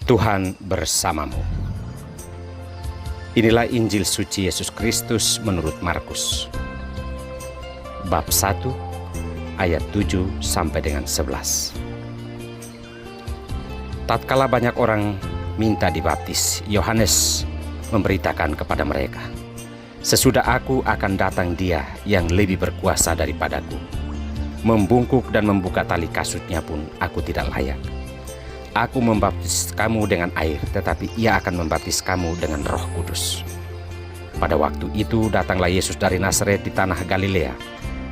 Tuhan bersamamu. Inilah Injil suci Yesus Kristus menurut Markus. Bab 1 ayat 7 sampai dengan 11. Tatkala banyak orang minta dibaptis, Yohanes memberitakan kepada mereka, "Sesudah aku akan datang Dia yang lebih berkuasa daripadaku. Membungkuk dan membuka tali kasutnya pun aku tidak layak. Aku membaptis kamu dengan air, tetapi Ia akan membaptis kamu dengan Roh Kudus." Pada waktu itu datanglah Yesus dari Nazaret di tanah Galilea,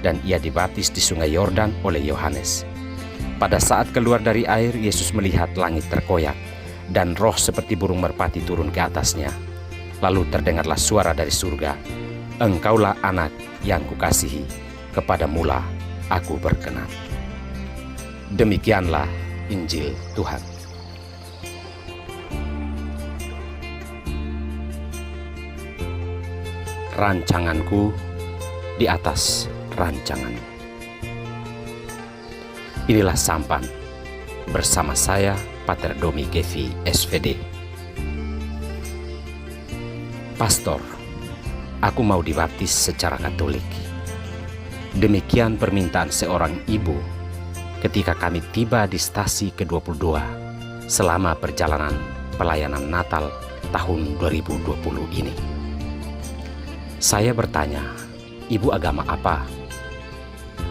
dan Ia dibaptis di sungai Yordan oleh Yohanes. Pada saat keluar dari air, Yesus melihat langit terkoyak, dan roh seperti burung merpati turun ke atasnya. Lalu terdengarlah suara dari surga, "Engkaulah anak yang kukasihi, kepadamulah aku berkenan." Demikianlah Injil Tuhan. Rancanganku di atas rancanganmu. Inilah sampan bersama saya, Pater Domi Gevi, SVD. Pastor, aku mau dibaptis secara Katolik. Demikian permintaan seorang ibu ketika kami tiba di stasi ke-22 selama perjalanan pelayanan Natal tahun 2020 ini. Saya bertanya, "Ibu agama apa?"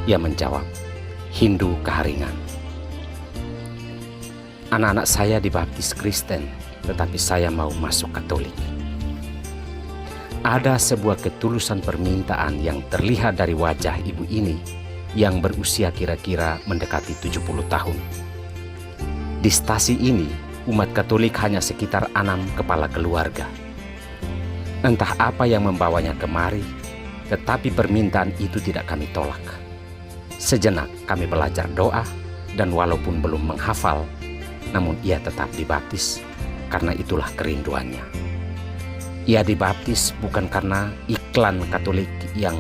Ia menjawab, "Hindu Keharingan." "Anak-anak saya dibaptis Kristen, tetapi saya mau masuk Katolik." Ada sebuah ketulusan permintaan yang terlihat dari wajah ibu ini yang berusia kira-kira mendekati 70 tahun. Di stasi ini, umat Katolik hanya sekitar 6 kepala keluarga. Entah apa yang membawanya kemari, tetapi permintaan itu tidak kami tolak. Sejenak kami belajar doa, dan walaupun belum menghafal, namun ia tetap dibaptis karena itulah kerinduannya. Ia dibaptis bukan karena iklan Katolik yang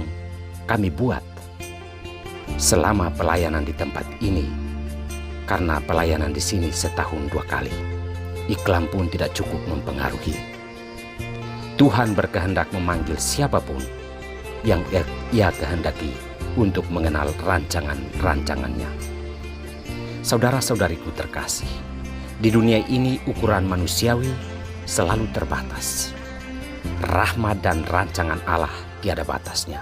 kami buat selama pelayanan di tempat ini, karena pelayanan di sini setahun 2 kali. Iklan pun tidak cukup mempengaruhi. Tuhan berkehendak memanggil siapapun yang Ia kehendaki untuk mengenal rancangan-rancangannya. Saudara-saudariku terkasih, di dunia ini ukuran manusiawi selalu terbatas. Rahmat dan rancangan Allah tiada batasnya.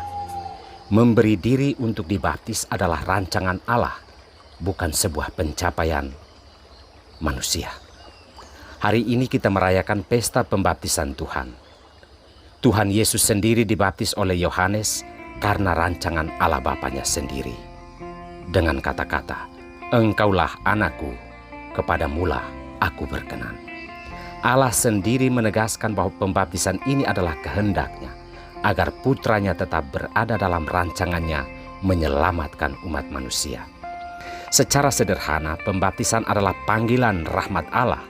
Memberi diri untuk dibaptis adalah rancangan Allah, bukan sebuah pencapaian manusia. Hari ini kita merayakan pesta pembaptisan Tuhan. Tuhan Yesus sendiri dibaptis oleh Yohanes karena rancangan Allah Bapanya sendiri. Dengan kata-kata, "Engkaulah anakku, kepadamulah aku berkenan." Allah sendiri menegaskan bahwa pembaptisan ini adalah kehendaknya, agar putranya tetap berada dalam rancangannya menyelamatkan umat manusia. Secara sederhana, pembaptisan adalah panggilan rahmat Allah,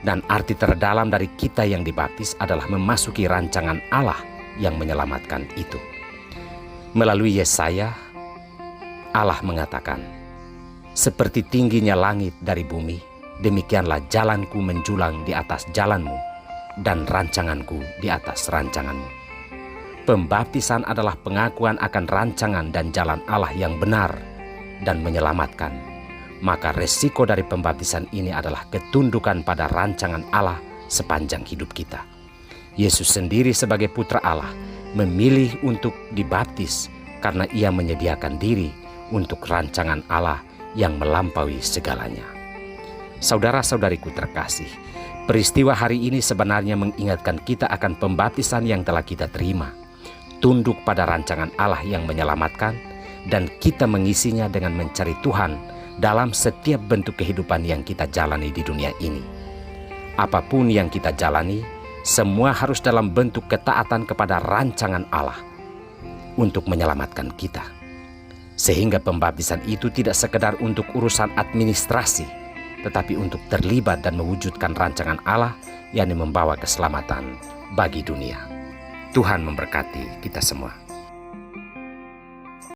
dan arti terdalam dari kita yang dibaptis adalah memasuki rancangan Allah yang menyelamatkan itu. Melalui Yesaya, Allah mengatakan, "Seperti tingginya langit dari bumi, demikianlah jalanku menjulang di atas jalanmu, dan rancanganku di atas rancanganmu." Pembaptisan adalah pengakuan akan rancangan dan jalan Allah yang benar dan menyelamatkan. Maka resiko dari pembaptisan ini adalah ketundukan pada rancangan Allah sepanjang hidup kita. Yesus sendiri sebagai putra Allah memilih untuk dibaptis karena Ia menyediakan diri untuk rancangan Allah yang melampaui segalanya. Saudara-saudariku terkasih, peristiwa hari ini sebenarnya mengingatkan kita akan pembaptisan yang telah kita terima. Tunduk pada rancangan Allah yang menyelamatkan, dan kita mengisinya dengan mencari Tuhan dalam setiap bentuk kehidupan yang kita jalani di dunia ini. Apapun yang kita jalani, semua harus dalam bentuk ketaatan kepada rancangan Allah untuk menyelamatkan kita. Sehingga pembaptisan itu tidak sekedar untuk urusan administrasi, tetapi untuk terlibat dan mewujudkan rancangan Allah yang membawa keselamatan bagi dunia. Tuhan memberkati kita semua.